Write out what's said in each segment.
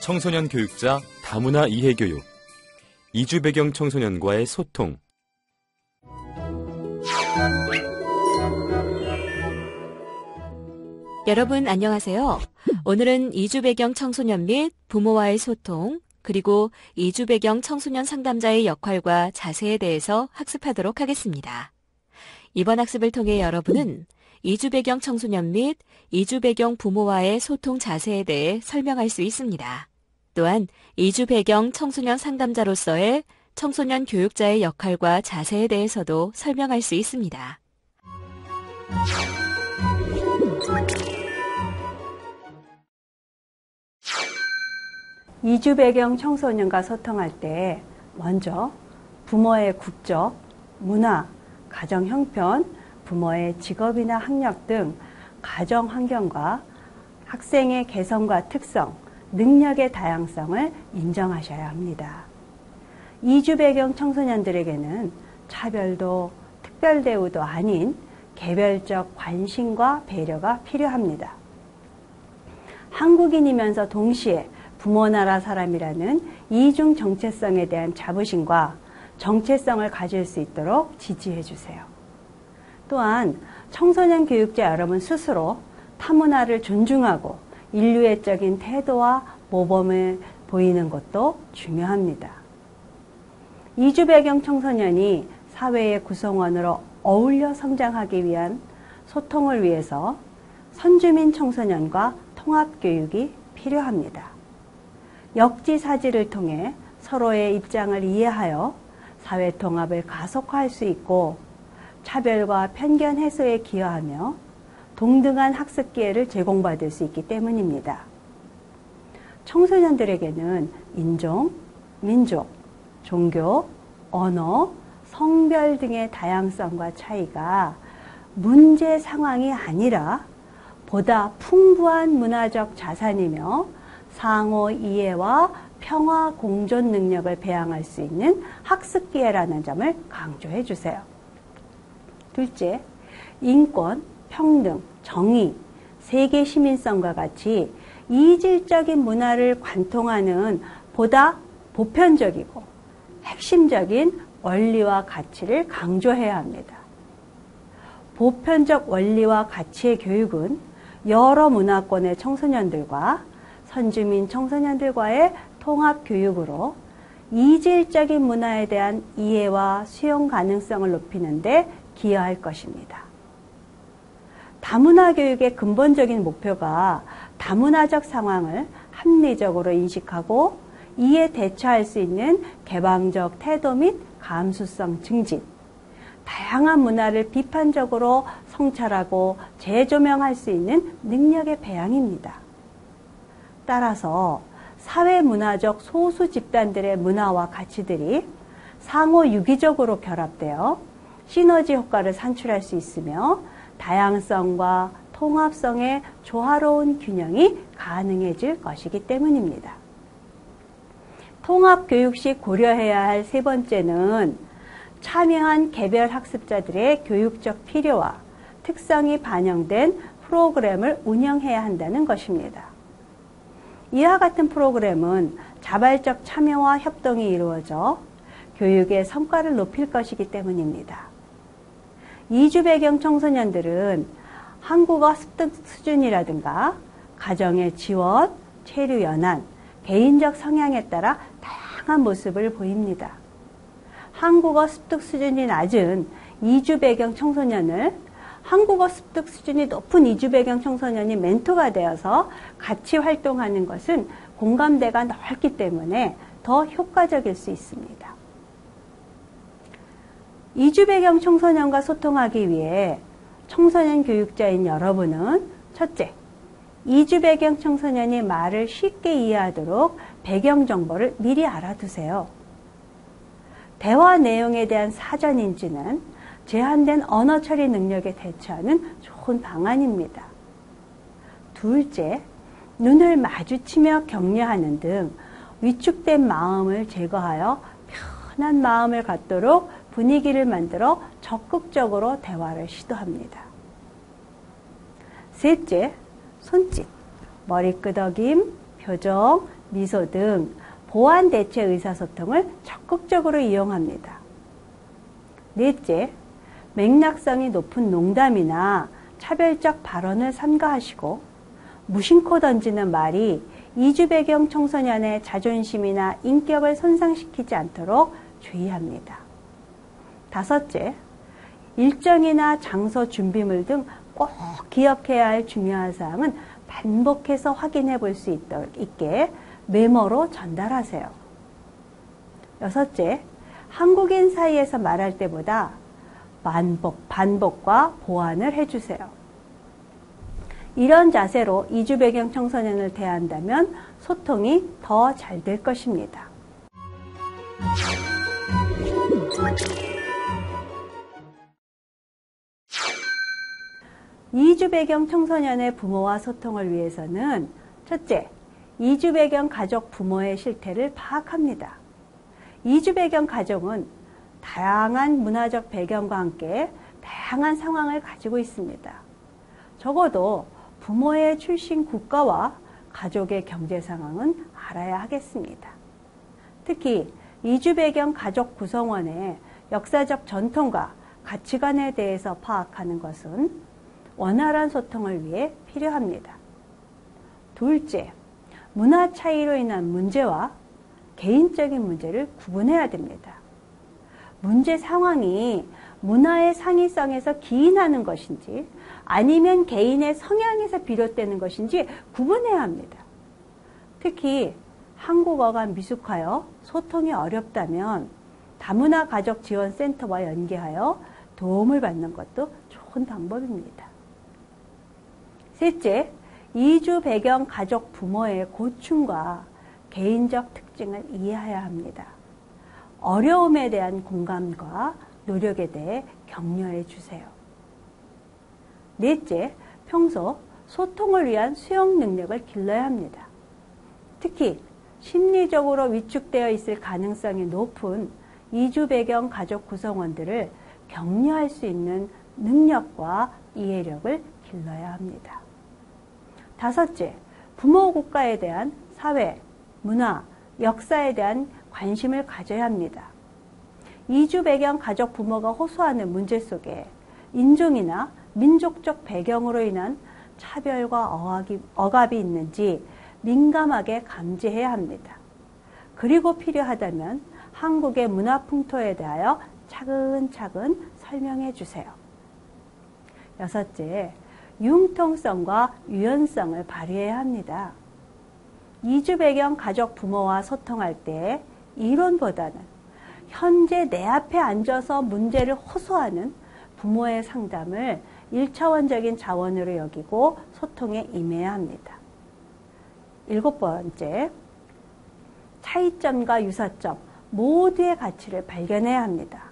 청소년 교육자 다문화 이해교육, 이주 배경 청소년과의 소통. 여러분 안녕하세요. 오늘은 이주 배경 청소년 및 부모와의 소통, 그리고 이주 배경 청소년 상담자의 역할과 자세에 대해서 학습하도록 하겠습니다. 이번 학습을 통해 여러분은 이주 배경 청소년 및 이주 배경 부모와의 소통 자세에 대해 설명할 수 있습니다. 또한 이주 배경 청소년 상담자로서의 청소년 교육자의 역할과 자세에 대해서도 설명할 수 있습니다. 이주 배경 청소년과 소통할 때 먼저 부모의 국적, 문화, 가정 형편, 부모의 직업이나 학력 등 가정 환경과 학생의 개성과 특성, 능력의 다양성을 인정하셔야 합니다. 이주 배경 청소년들에게는 차별도 특별 대우도 아닌 개별적 관심과 배려가 필요합니다. 한국인이면서 동시에 부모 나라 사람이라는 이중 정체성에 대한 자부심과 정체성을 가질 수 있도록 지지해 주세요. 또한 청소년 교육자 여러분 스스로 타문화를 존중하고 인류애적인 태도와 모범을 보이는 것도 중요합니다. 이주 배경 청소년이 사회의 구성원으로 어울려 성장하기 위한 소통을 위해서 선주민 청소년과 통합교육이 필요합니다. 역지사지를 통해 서로의 입장을 이해하여 사회 통합을 가속화할 수 있고 차별과 편견 해소에 기여하며 동등한 학습 기회를 제공받을 수 있기 때문입니다. 청소년들에게는 인종, 민족, 종교, 언어, 성별 등의 다양성과 차이가 문제 상황이 아니라 보다 풍부한 문화적 자산이며 상호 이해와 평화 공존 능력을 배양할 수 있는 학습 기회라는 점을 강조해 주세요. 둘째, 인권, 평등, 정의, 세계 시민성과 같이 이질적인 문화를 관통하는 보다 보편적이고 핵심적인 원리와 가치를 강조해야 합니다. 보편적 원리와 가치의 교육은 여러 문화권의 청소년들과 선주민 청소년들과의 통합 교육으로 이질적인 문화에 대한 이해와 수용 가능성을 높이는 데 기여할 것입니다. 다문화 교육의 근본적인 목표가 다문화적 상황을 합리적으로 인식하고 이에 대처할 수 있는 개방적 태도 및 감수성 증진, 다양한 문화를 비판적으로 성찰하고 재조명할 수 있는 능력의 배양입니다. 따라서 사회문화적 소수 집단들의 문화와 가치들이 상호 유기적으로 결합되어 시너지 효과를 산출할 수 있으며 다양성과 통합성의 조화로운 균형이 가능해질 것이기 때문입니다. 통합교육 시 고려해야 할 세 번째는 참여한 개별 학습자들의 교육적 필요와 특성이 반영된 프로그램을 운영해야 한다는 것입니다. 이와 같은 프로그램은 자발적 참여와 협동이 이루어져 교육의 성과를 높일 것이기 때문입니다. 이주 배경 청소년들은 한국어 습득 수준이라든가 가정의 지원, 체류 연한, 개인적 성향에 따라 다양한 모습을 보입니다. 한국어 습득 수준이 낮은 이주 배경 청소년을 한국어 습득 수준이 높은 이주 배경 청소년이 멘토가 되어서 같이 활동하는 것은 공감대가 넓기 때문에 더 효과적일 수 있습니다. 이주 배경 청소년과 소통하기 위해 청소년 교육자인 여러분은 첫째, 이주 배경 청소년이 말을 쉽게 이해하도록 배경 정보를 미리 알아두세요. 대화 내용에 대한 사전 인지는 제한된 언어 처리 능력에 대처하는 좋은 방안입니다. 둘째, 눈을 마주치며 격려하는 등 위축된 마음을 제거하여 편한 마음을 갖도록 분위기를 만들어 적극적으로 대화를 시도합니다. 셋째, 손짓, 머리끄덕임, 표정, 미소 등 보완 대체 의사소통을 적극적으로 이용합니다. 넷째, 맥락성이 높은 농담이나 차별적 발언을 삼가하시고 무심코 던지는 말이 이주 배경 청소년의 자존심이나 인격을 손상시키지 않도록 주의합니다. 다섯째, 일정이나 장소 준비물 등 꼭 기억해야 할 중요한 사항은 반복해서 확인해 볼 수 있게 메모로 전달하세요. 여섯째, 한국인 사이에서 말할 때보다 반복과 보완을 해주세요. 이런 자세로 이주 배경 청소년을 대한다면 소통이 더 잘 될 것입니다. 이주 배경 청소년의 부모와 소통을 위해서는 첫째, 이주 배경 가족 부모의 실태를 파악합니다. 이주 배경 가족은 다양한 문화적 배경과 함께 다양한 상황을 가지고 있습니다. 적어도 부모의 출신 국가와 가족의 경제 상황은 알아야 하겠습니다. 특히 이주 배경 가족 구성원의 역사적 전통과 가치관에 대해서 파악하는 것은 원활한 소통을 위해 필요합니다. 둘째, 문화 차이로 인한 문제와 개인적인 문제를 구분해야 됩니다. 문제 상황이 문화의 상이성에서 기인하는 것인지 아니면 개인의 성향에서 비롯되는 것인지 구분해야 합니다. 특히 한국어가 미숙하여 소통이 어렵다면 다문화 가족 지원 센터와 연계하여 도움을 받는 것도 좋은 방법입니다. 셋째, 이주 배경 가족 부모의 고충과 개인적 특징을 이해해야 합니다. 어려움에 대한 공감과 노력에 대해 격려해 주세요. 넷째, 평소 소통을 위한 수용 능력을 길러야 합니다. 특히 심리적으로 위축되어 있을 가능성이 높은 이주 배경 가족 구성원들을 격려할 수 있는 능력과 이해력을 길러야 합니다. 다섯째, 부모 국가에 대한 사회, 문화, 역사에 대한 관심을 가져야 합니다. 이주 배경 가족 부모가 호소하는 문제 속에 인종이나 민족적 배경으로 인한 차별과 억압이 있는지 민감하게 감지해야 합니다. 그리고 필요하다면 한국의 문화 풍토에 대하여 차근차근 설명해 주세요. 여섯째, 융통성과 유연성을 발휘해야 합니다. 이주 배경 가족 부모와 소통할 때 이론보다는 현재 내 앞에 앉아서 문제를 호소하는 부모의 상담을 1차원적인 자원으로 여기고 소통에 임해야 합니다. 일곱 번째, 차이점과 유사점 모두의 가치를 발견해야 합니다.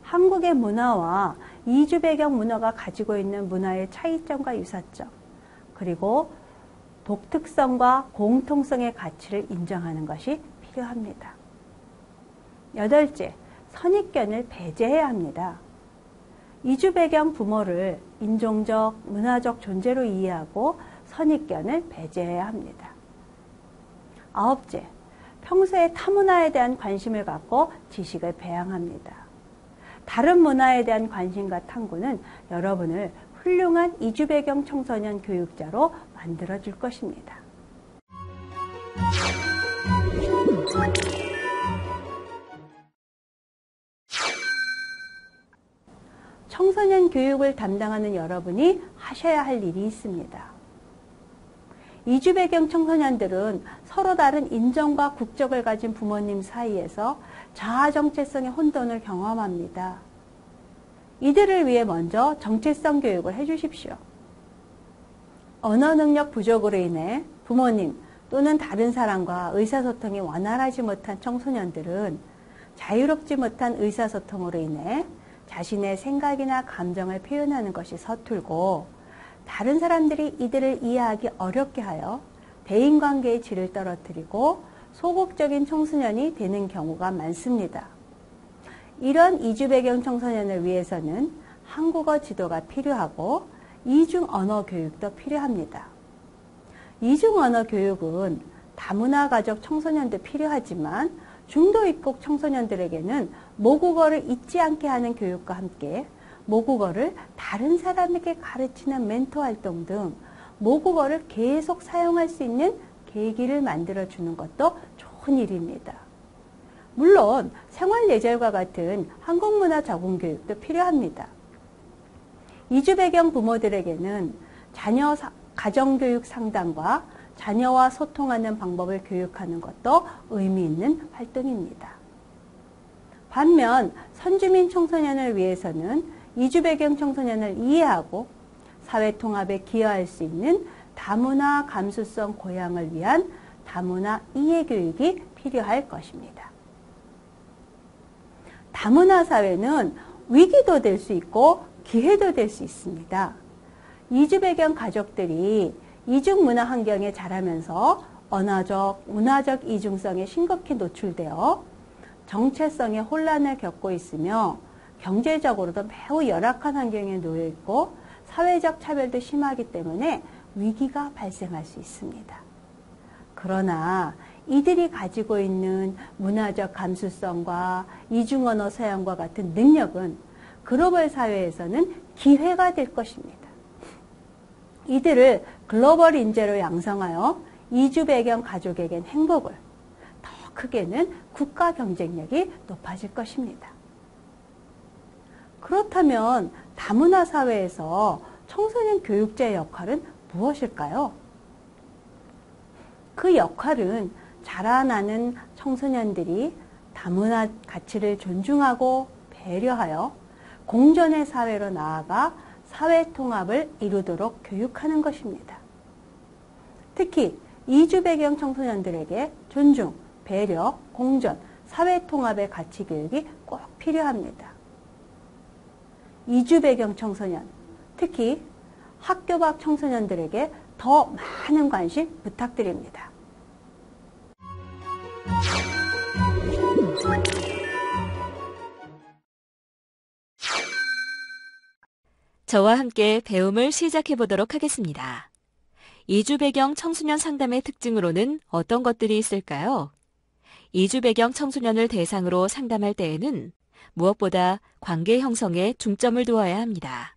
한국의 문화와 이주 배경 문화가 가지고 있는 문화의 차이점과 유사점, 그리고 독특성과 공통성의 가치를 인정하는 것이 필요합니다. 여덟째, 선입견을 배제해야 합니다. 이주 배경 부모를 인종적, 문화적 존재로 이해하고 선입견을 배제해야 합니다. 아홉째, 평소에 타문화에 대한 관심을 갖고 지식을 배양합니다. 다른 문화에 대한 관심과 탐구는 여러분을 훌륭한 이주 배경 청소년 교육자로 만들어줄 것입니다. 청소년 교육을 담당하는 여러분이 하셔야 할 일이 있습니다. 이주 배경 청소년들은 서로 다른 인종과 국적을 가진 부모님 사이에서 자아 정체성의 혼돈을 경험합니다. 이들을 위해 먼저 정체성 교육을 해주십시오. 언어 능력 부족으로 인해 부모님 또는 다른 사람과 의사소통이 원활하지 못한 청소년들은 자유롭지 못한 의사소통으로 인해 자신의 생각이나 감정을 표현하는 것이 서툴고 다른 사람들이 이들을 이해하기 어렵게 하여 대인관계의 질을 떨어뜨리고 소극적인 청소년이 되는 경우가 많습니다. 이런 이주 배경 청소년을 위해서는 한국어 지도가 필요하고 이중 언어 교육도 필요합니다. 이중 언어 교육은 다문화 가족 청소년도 필요하지만 중도 입국 청소년들에게는 모국어를 잊지 않게 하는 교육과 함께 모국어를 다른 사람에게 가르치는 멘토 활동 등 모국어를 계속 사용할 수 있는 계기를 만들어주는 것도 좋은 일입니다. 물론 생활 예절과 같은 한국 문화 적응 교육도 필요합니다. 이주 배경 부모들에게는 자녀 가정교육 상담과 자녀와 소통하는 방법을 교육하는 것도 의미 있는 활동입니다. 반면 선주민 청소년을 위해서는 이주 배경 청소년을 이해하고 사회통합에 기여할 수 있는 다문화 감수성 고양을 위한 다문화 이해 교육이 필요할 것입니다. 다문화 사회는 위기도 될 수 있고 기회도 될 수 있습니다. 이주 배경 가족들이 이중 문화 환경에 자라면서 언어적, 문화적 이중성에 심각히 노출되어 정체성의 혼란을 겪고 있으며 경제적으로도 매우 열악한 환경에 놓여 있고 사회적 차별도 심하기 때문에 위기가 발생할 수 있습니다. 그러나 이들이 가지고 있는 문화적 감수성과 이중언어 사용과 같은 능력은 글로벌 사회에서는 기회가 될 것입니다. 이들을 글로벌 인재로 양성하여 이주 배경 가족에겐 행복을, 더 크게는 국가 경쟁력이 높아질 것입니다. 그렇다면 다문화 사회에서 청소년 교육자의 역할은 무엇일까요? 그 역할은 자라나는 청소년들이 다문화 가치를 존중하고 배려하여 공존의 사회로 나아가 사회 통합을 이루도록 교육하는 것입니다. 특히 이주 배경 청소년들에게 존중, 배려, 공존, 사회 통합의 가치 교육이 꼭 필요합니다. 이주 배경 청소년, 특히 학교 밖 청소년들에게 더 많은 관심 부탁드립니다. 저와 함께 배움을 시작해 보도록 하겠습니다. 이주 배경 청소년 상담의 특징으로는 어떤 것들이 있을까요? 이주 배경 청소년을 대상으로 상담할 때에는 무엇보다 관계 형성에 중점을 두어야 합니다.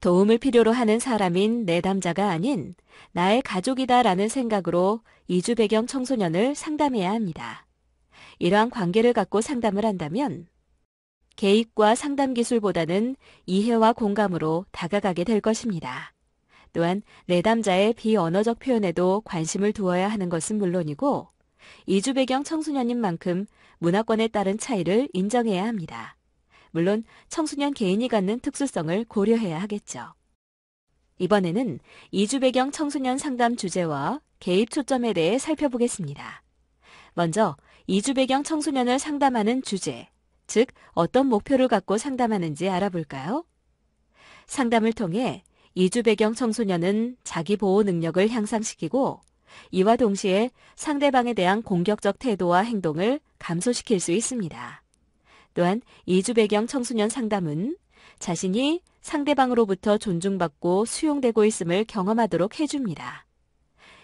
도움을 필요로 하는 사람인 내담자가 아닌 나의 가족이다라는 생각으로 이주 배경 청소년을 상담해야 합니다. 이러한 관계를 갖고 상담을 한다면 개입과 상담 기술보다는 이해와 공감으로 다가가게 될 것입니다. 또한 내담자의 비언어적 표현에도 관심을 두어야 하는 것은 물론이고 이주 배경 청소년인 만큼 문화권에 따른 차이를 인정해야 합니다. 물론 청소년 개인이 갖는 특수성을 고려해야 하겠죠. 이번에는 이주 배경 청소년 상담 주제와 개입 초점에 대해 살펴보겠습니다. 먼저 이주 배경 청소년을 상담하는 주제, 즉 어떤 목표를 갖고 상담하는지 알아볼까요? 상담을 통해 이주 배경 청소년은 자기 보호 능력을 향상시키고 이와 동시에 상대방에 대한 공격적 태도와 행동을 감소시킬 수 있습니다. 또한 이주 배경 청소년 상담은 자신이 상대방으로부터 존중받고 수용되고 있음을 경험하도록 해줍니다.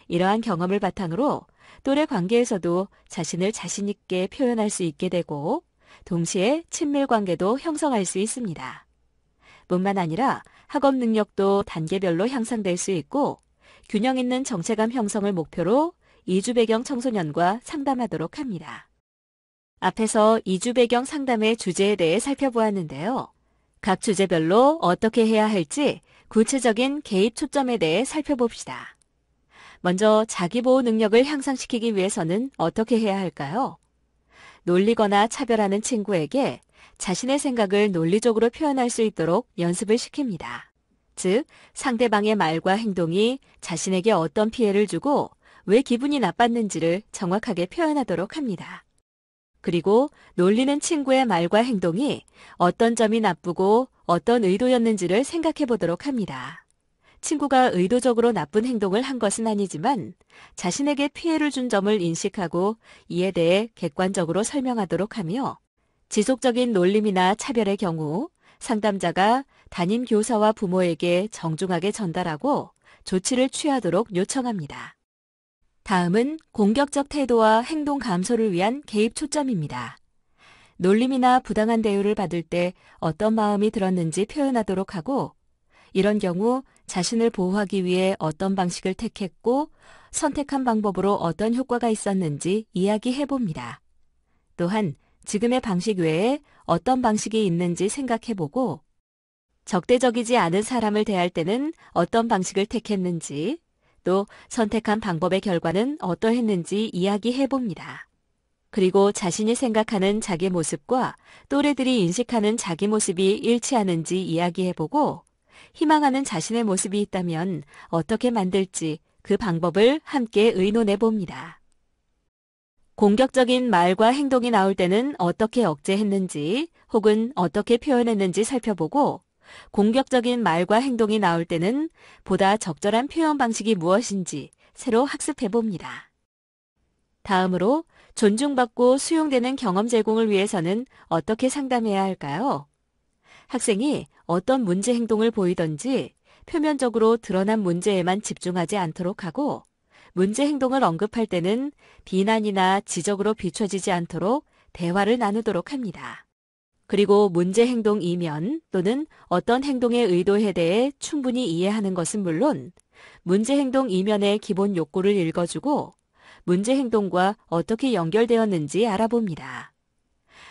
이러한 경험을 바탕으로 또래 관계에서도 자신을 자신 있게 표현할 수 있게 되고 동시에 친밀 관계도 형성할 수 있습니다. 뿐만 아니라 학업 능력도 단계별로 향상될 수 있고 균형 있는 정체감 형성을 목표로 이주 배경 청소년과 상담하도록 합니다. 앞에서 이주 배경 상담의 주제에 대해 살펴보았는데요. 각 주제별로 어떻게 해야 할지 구체적인 개입 초점에 대해 살펴봅시다. 먼저 자기보호 능력을 향상시키기 위해서는 어떻게 해야 할까요? 놀리거나 차별하는 친구에게 자신의 생각을 논리적으로 표현할 수 있도록 연습을 시킵니다. 즉, 상대방의 말과 행동이 자신에게 어떤 피해를 주고 왜 기분이 나빴는지를 정확하게 표현하도록 합니다. 그리고 놀리는 친구의 말과 행동이 어떤 점이 나쁘고 어떤 의도였는지를 생각해 보도록 합니다. 친구가 의도적으로 나쁜 행동을 한 것은 아니지만 자신에게 피해를 준 점을 인식하고 이에 대해 객관적으로 설명하도록 하며 지속적인 놀림이나 차별의 경우 상담자가 담임 교사와 부모에게 정중하게 전달하고 조치를 취하도록 요청합니다. 다음은 공격적 태도와 행동 감소를 위한 개입 초점입니다. 놀림이나 부당한 대우를 받을 때 어떤 마음이 들었는지 표현하도록 하고, 이런 경우 자신을 보호하기 위해 어떤 방식을 택했고 선택한 방법으로 어떤 효과가 있었는지 이야기해 봅니다. 또한 지금의 방식 외에 어떤 방식이 있는지 생각해 보고, 적대적이지 않은 사람을 대할 때는 어떤 방식을 택했는지, 또 선택한 방법의 결과는 어떠했는지 이야기해 봅니다. 그리고 자신이 생각하는 자기 모습과 또래들이 인식하는 자기 모습이 일치하는지 이야기해 보고, 희망하는 자신의 모습이 있다면 어떻게 만들지 그 방법을 함께 의논해 봅니다. 공격적인 말과 행동이 나올 때는 어떻게 억제했는지 혹은 어떻게 표현했는지 살펴보고, 공격적인 말과 행동이 나올 때는 보다 적절한 표현 방식이 무엇인지 새로 학습해 봅니다. 다음으로 존중받고 수용되는 경험 제공을 위해서는 어떻게 상담해야 할까요? 학생이 어떤 문제 행동을 보이던지 표면적으로 드러난 문제에만 집중하지 않도록 하고, 문제 행동을 언급할 때는 비난이나 지적으로 비춰지지 않도록 대화를 나누도록 합니다. 그리고 문제 행동 이면 또는 어떤 행동의 의도에 대해 충분히 이해하는 것은 물론, 문제 행동 이면의 기본 욕구를 읽어주고 문제 행동과 어떻게 연결되었는지 알아봅니다.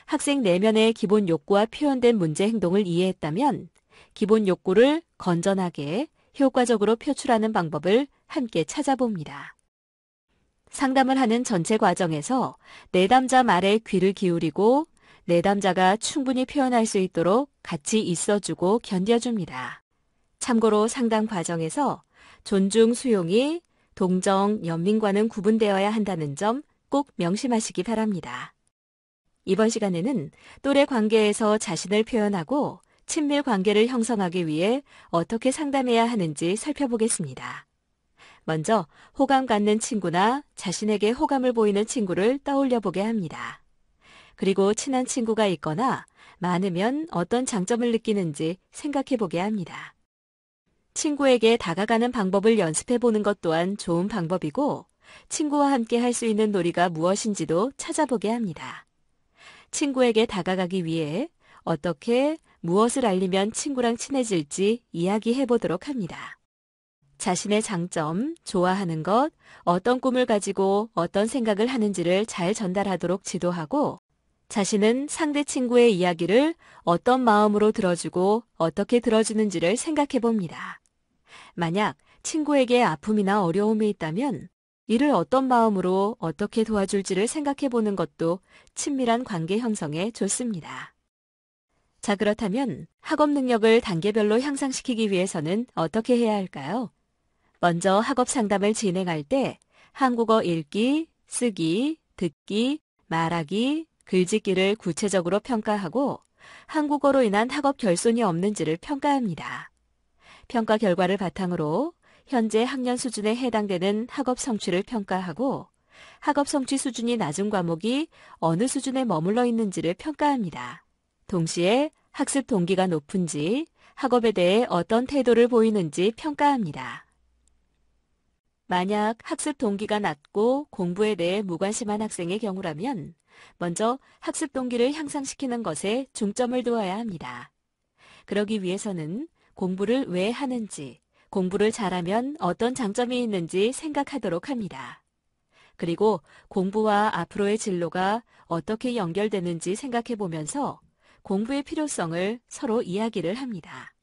학생 내면의 기본 욕구와 표현된 문제 행동을 이해했다면 기본 욕구를 건전하게 효과적으로 표출하는 방법을 함께 찾아봅니다. 상담을 하는 전체 과정에서 내담자 말에 귀를 기울이고 내담자가 충분히 표현할 수 있도록 같이 있어주고 견뎌줍니다. 참고로 상담 과정에서 존중, 수용이 동정, 연민과는 구분되어야 한다는 점 꼭 명심하시기 바랍니다. 이번 시간에는 또래 관계에서 자신을 표현하고 친밀 관계를 형성하기 위해 어떻게 상담해야 하는지 살펴보겠습니다. 먼저 호감 갖는 친구나 자신에게 호감을 보이는 친구를 떠올려 보게 합니다. 그리고 친한 친구가 있거나 많으면 어떤 장점을 느끼는지 생각해 보게 합니다. 친구에게 다가가는 방법을 연습해 보는 것 또한 좋은 방법이고, 친구와 함께 할 수 있는 놀이가 무엇인지도 찾아보게 합니다. 친구에게 다가가기 위해 어떻게 무엇을 알리면 친구랑 친해질지 이야기해 보도록 합니다. 자신의 장점, 좋아하는 것, 어떤 꿈을 가지고 어떤 생각을 하는지를 잘 전달하도록 지도하고, 자신은 상대 친구의 이야기를 어떤 마음으로 들어주고 어떻게 들어주는지를 생각해 봅니다. 만약 친구에게 아픔이나 어려움이 있다면 이를 어떤 마음으로 어떻게 도와줄지를 생각해 보는 것도 친밀한 관계 형성에 좋습니다. 자, 그렇다면 학업 능력을 단계별로 향상시키기 위해서는 어떻게 해야 할까요? 먼저 학업 상담을 진행할 때 한국어 읽기, 쓰기, 듣기, 말하기, 글짓기를 구체적으로 평가하고 한국어로 인한 학업 결손이 없는지를 평가합니다. 평가 결과를 바탕으로 현재 학년 수준에 해당되는 학업 성취를 평가하고 학업 성취 수준이 낮은 과목이 어느 수준에 머물러 있는지를 평가합니다. 동시에 학습 동기가 높은지, 학업에 대해 어떤 태도를 보이는지 평가합니다. 만약 학습 동기가 낮고 공부에 대해 무관심한 학생의 경우라면 먼저 학습 동기를 향상시키는 것에 중점을 두어야 합니다. 그러기 위해서는 공부를 왜 하는지, 공부를 잘하면 어떤 장점이 있는지 생각하도록 합니다. 그리고 공부와 앞으로의 진로가 어떻게 연결되는지 생각해 보면서 공부의 필요성을 서로 이야기를 합니다.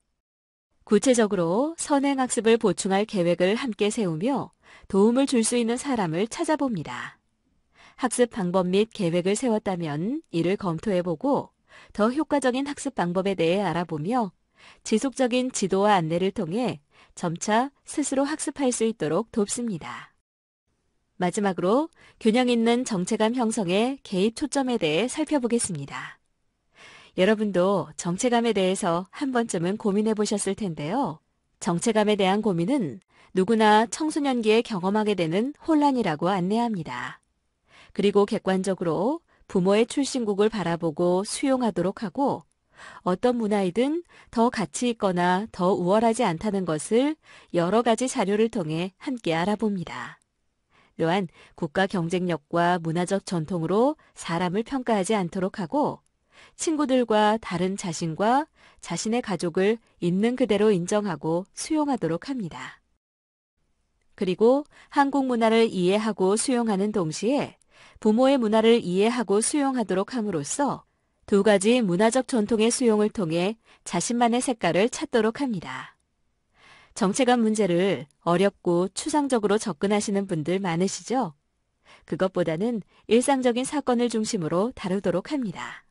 구체적으로 선행학습을 보충할 계획을 함께 세우며 도움을 줄 수 있는 사람을 찾아봅니다. 학습 방법 및 계획을 세웠다면 이를 검토해보고 더 효과적인 학습 방법에 대해 알아보며 지속적인 지도와 안내를 통해 점차 스스로 학습할 수 있도록 돕습니다. 마지막으로 균형 있는 정체감 형성의 개입 초점에 대해 살펴보겠습니다. 여러분도 정체감에 대해서 한 번쯤은 고민해 보셨을 텐데요. 정체감에 대한 고민은 누구나 청소년기에 경험하게 되는 혼란이라고 안내합니다. 그리고 객관적으로 부모의 출신국을 바라보고 수용하도록 하고 어떤 문화이든 더 가치 있거나 더 우월하지 않다는 것을 여러 가지 자료를 통해 함께 알아봅니다. 또한 국가 경쟁력과 문화적 전통으로 사람을 평가하지 않도록 하고 친구들과 다른 자신과 자신의 가족을 있는 그대로 인정하고 수용하도록 합니다. 그리고 한국 문화를 이해하고 수용하는 동시에 부모의 문화를 이해하고 수용하도록 함으로써 두 가지 문화적 전통의 수용을 통해 자신만의 색깔을 찾도록 합니다. 정체감 문제를 어렵고 추상적으로 접근하시는 분들 많으시죠? 그것보다는 일상적인 사건을 중심으로 다루도록 합니다.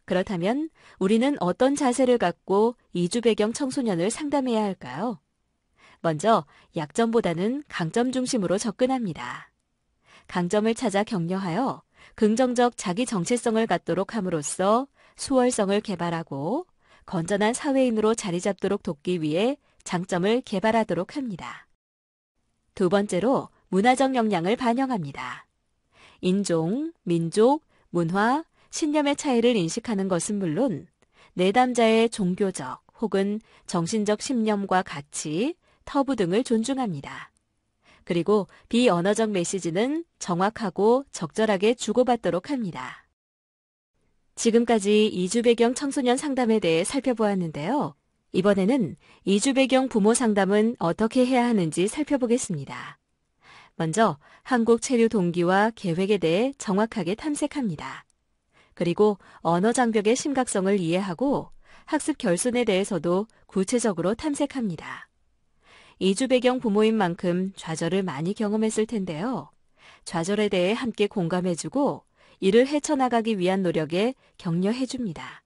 그렇다면 우리는 어떤 자세를 갖고 이주 배경 청소년을 상담해야 할까요? 먼저 약점보다는 강점 중심으로 접근합니다. 강점을 찾아 격려하여 긍정적 자기 정체성을 갖도록 함으로써 수월성을 개발하고 건전한 사회인으로 자리 잡도록 돕기 위해 장점을 개발하도록 합니다. 두 번째로 문화적 역량을 반영합니다. 인종, 민족, 문화, 신념의 차이를 인식하는 것은 물론 내담자의 종교적 혹은 정신적 신념과 가치, 터부 등을 존중합니다. 그리고 비언어적 메시지는 정확하고 적절하게 주고받도록 합니다. 지금까지 이주 배경 청소년 상담에 대해 살펴보았는데요. 이번에는 이주 배경 부모 상담은 어떻게 해야 하는지 살펴보겠습니다. 먼저 한국 체류 동기와 계획에 대해 정확하게 탐색합니다. 그리고 언어 장벽의 심각성을 이해하고 학습 결손에 대해서도 구체적으로 탐색합니다. 이주 배경 부모인 만큼 좌절을 많이 경험했을 텐데요. 좌절에 대해 함께 공감해주고 이를 헤쳐나가기 위한 노력에 격려해줍니다.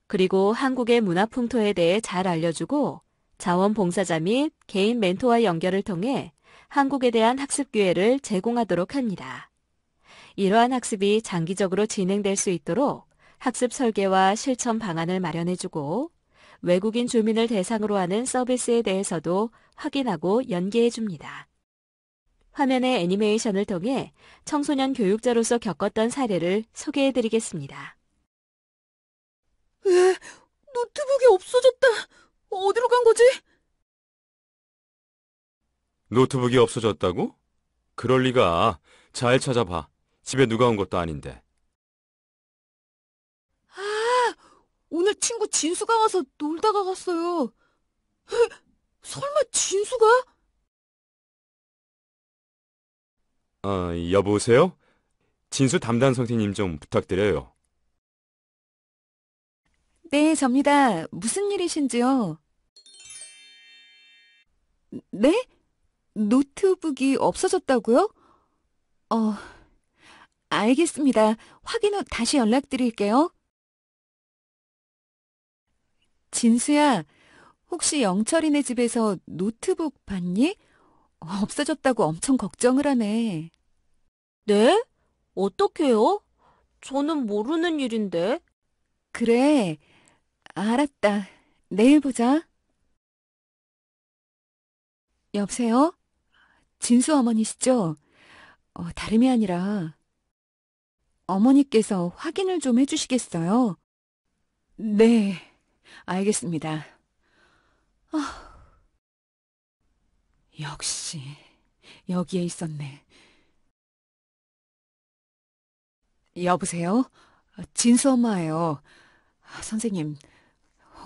그리고 한국의 문화 풍토에 대해 잘 알려주고 자원봉사자 및 개인 멘토와 연결을 통해 한국에 대한 학습 기회를 제공하도록 합니다. 이러한 학습이 장기적으로 진행될 수 있도록 학습 설계와 실천 방안을 마련해주고 외국인 주민을 대상으로 하는 서비스에 대해서도 확인하고 연계해줍니다. 화면의 애니메이션을 통해 청소년 교육자로서 겪었던 사례를 소개해드리겠습니다. 노트북이 없어졌다. 어디로 간 거지? 노트북이 없어졌다고? 그럴 리가. 잘 찾아봐. 집에 누가 온 것도 아닌데. 오늘 친구 진수가 와서 놀다가 갔어요. 설마 진수가? 여보세요? 진수 담당 선생님 좀 부탁드려요. 네, 접니다. 무슨 일이신지요? 네? 노트북이 없어졌다고요? 알겠습니다. 확인 후 다시 연락드릴게요. 진수야, 혹시 영철이네 집에서 노트북 봤니? 없어졌다고 엄청 걱정을 하네. 네? 어떡해요? 저는 모르는 일인데. 그래, 알았다. 내일 보자. 여보세요? 진수 어머니시죠? 다름이 아니라 어머니께서 확인을 좀 해주시겠어요? 네, 알겠습니다. 역시 여기에 있었네. 여보세요? 진수 엄마예요. 선생님,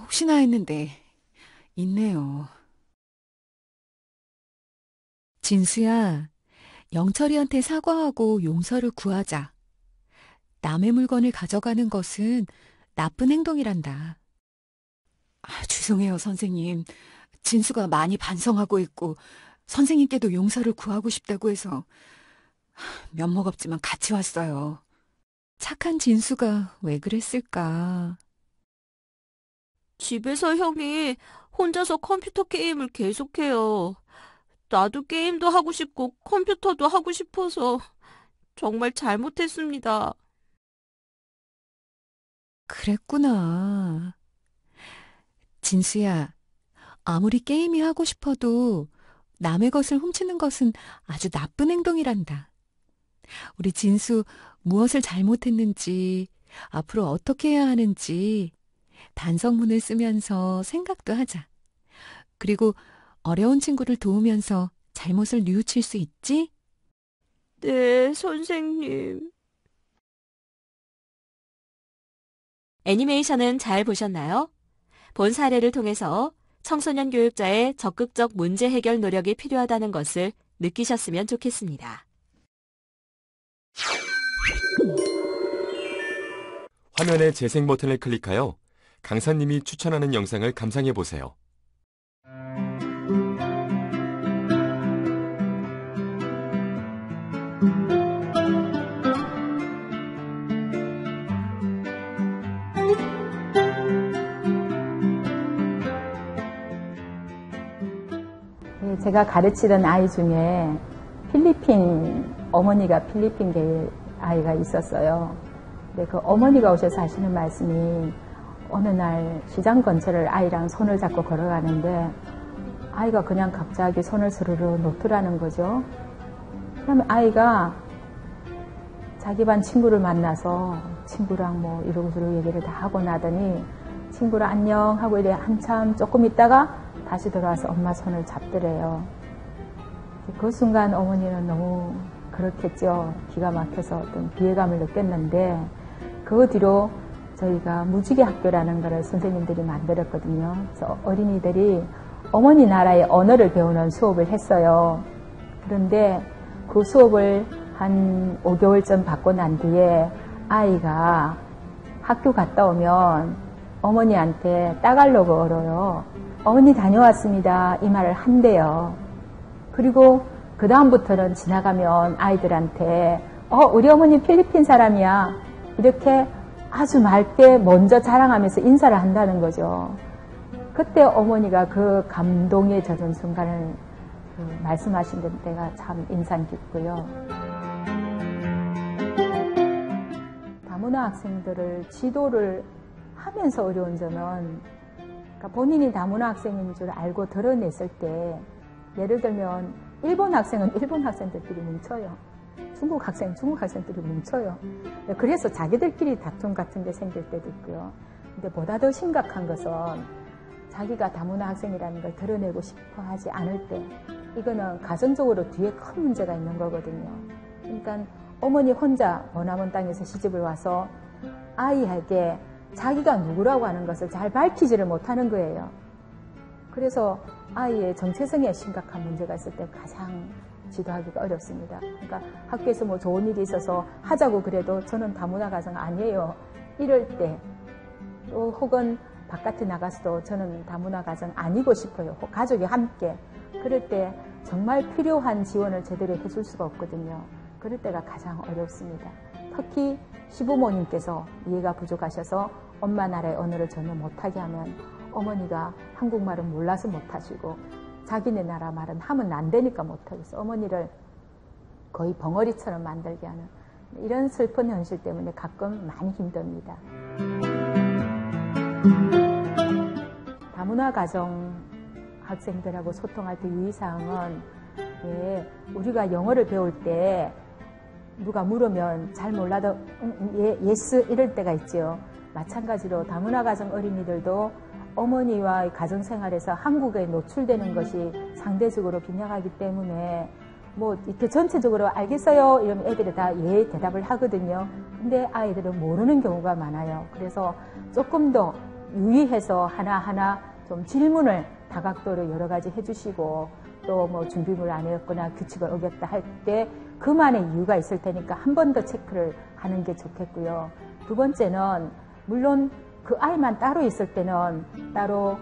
혹시나 했는데 있네요. 진수야, 영철이한테 사과하고 용서를 구하자. 남의 물건을 가져가는 것은 나쁜 행동이란다. 죄송해요, 선생님. 진수가 많이 반성하고 있고 선생님께도 용서를 구하고 싶다고 해서 면목 없지만 같이 왔어요. 착한 진수가 왜 그랬을까? 집에서 형이 혼자서 컴퓨터 게임을 계속해요. 나도 게임도 하고 싶고 컴퓨터도 하고 싶어서 정말 잘못했습니다. 그랬구나. 진수야, 아무리 게임이 하고 싶어도 남의 것을 훔치는 것은 아주 나쁜 행동이란다. 우리 진수 무엇을 잘못했는지, 앞으로 어떻게 해야 하는지 반성문을 쓰면서 생각도 하자. 그리고 어려운 친구를 도우면서 잘못을 뉘우칠 수 있지? 네, 선생님. 애니메이션은 잘 보셨나요? 본 사례를 통해서 청소년 교육자의 적극적 문제 해결 노력이 필요하다는 것을 느끼셨으면 좋겠습니다. 화면의 재생 버튼을 클릭하여 강사님이 추천하는 영상을 감상해 보세요. 네, 제가 가르치던 아이 중에 어머니가 필리핀계 아이가 있었어요. 근데 그 어머니가 오셔서 하시는 말씀이 어느 날 시장 근처를 아이랑 손을 잡고 걸어가는데 아이가 그냥 갑자기 손을 스르르 놓더라는 거죠. 그러면 아이가 자기 반 친구를 만나서 친구랑 뭐 이러고저러고 얘기를 다 하고 나더니 친구를 안녕 하고 이래 한참 조금 있다가 다시 돌아와서 엄마 손을 잡더래요. 그 순간 어머니는 너무 그렇겠죠. 기가 막혀서 어떤 비애감을 느꼈는데 그 뒤로 저희가 무지개 학교라는 거를 선생님들이 만들었거든요. 그래서 어린이들이 어머니 나라의 언어를 배우는 수업을 했어요. 그런데 그 수업을 한 5개월쯤 받고 난 뒤에 아이가 학교 갔다 오면 어머니한테 따갈로그어로요. 어머니 다녀왔습니다. 이 말을 한대요. 그리고 그 다음부터는 지나가면 아이들한테 우리 어머니 필리핀 사람이야. 이렇게 아주 맑게 먼저 자랑하면서 인사를 한다는 거죠. 그때 어머니가 그 감동에 젖은 순간을 말씀하신 때가 참 인상 깊고요. 다문화 학생들을 지도를 하면서 어려운 점은 그러니까 본인이 다문화 학생인 줄 알고 드러냈을 때 예를 들면 일본 학생은 일본 학생들끼리 뭉쳐요. 중국 학생들이 뭉쳐요. 그래서 자기들끼리 다툼 같은 게 생길 때도 있고요. 근데 보다 더 심각한 것은 자기가 다문화 학생이라는 걸 드러내고 싶어 하지 않을 때 이거는 가정적으로 뒤에 큰 문제가 있는 거거든요. 그러니까 어머니 혼자 머나먼 땅에서 시집을 와서 아이에게 자기가 누구라고 하는 것을 잘 밝히지를 못하는 거예요. 그래서 아이의 정체성에 심각한 문제가 있을 때 가장 지도하기가 어렵습니다. 그러니까 학교에서 뭐 좋은 일이 있어서 하자고 그래도 저는 다문화 가정 아니에요. 이럴 때 또 혹은 바깥에 나가서도 저는 다문화 가정 아니고 싶어요. 가족이 함께. 그럴 때 정말 필요한 지원을 제대로 해줄 수가 없거든요. 그럴 때가 가장 어렵습니다. 특히 시부모님께서 이해가 부족하셔서 엄마 나라의 언어를 전혀 못하게 하면 어머니가 한국말은 몰라서 못하시고 자기네 나라 말은 하면 안 되니까 못하겠어. 어머니를 거의 벙어리처럼 만들게 하는 이런 슬픈 현실 때문에 가끔 많이 힘듭니다. 다문화 가정 학생들하고 소통할 때 유의사항은 우리가 영어를 배울 때 누가 물으면 잘 몰라도 예스 이럴 때가 있죠. 마찬가지로 다문화 가정 어린이들도 어머니와 가정생활에서 한국에 노출되는 것이 상대적으로 빈약하기 때문에 뭐 이렇게 전체적으로 알겠어요 이러면 애들이 다 예 대답을 하거든요. 근데 아이들은 모르는 경우가 많아요. 그래서 조금 더 유의해서 하나하나 좀 질문을 다각도로 여러 가지 해주시고 또 뭐 준비물 안 해왔거나 규칙을 어겼다 할 때 그만의 이유가 있을 테니까 한 번 더 체크를 하는 게 좋겠고요. 두 번째는 물론 그 아이만 따로 있을 때는 따로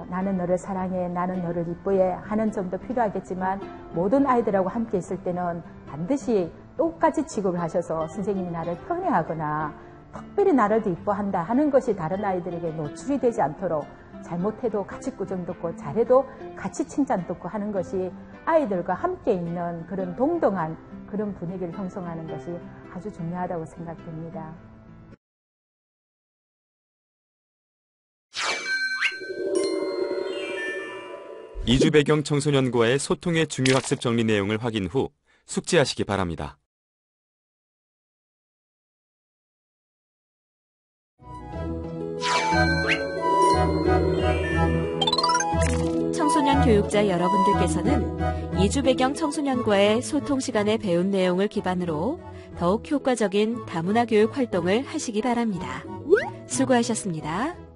나는 너를 사랑해, 나는 너를 이뻐해 하는 점도 필요하겠지만 모든 아이들하고 함께 있을 때는 반드시 똑같이 취급을 하셔서 선생님이 나를 편애하거나 특별히 나를 더 이뻐한다 하는 것이 다른 아이들에게 노출이 되지 않도록 잘못해도 같이 꾸중 듣고 잘해도 같이 칭찬 듣고 하는 것이 아이들과 함께 있는 그런 동등한 그런 분위기를 형성하는 것이 아주 중요하다고 생각됩니다. 이주 배경 청소년과의 소통의 중요 학습 정리 내용을 확인 후 숙지하시기 바랍니다. 청소년 교육 교육자 여러분들께서는 이주 배경 청소년과의 소통 시간에 배운 내용을 기반으로 더욱 효과적인 다문화 교육 활동을 하시기 바랍니다. 수고하셨습니다.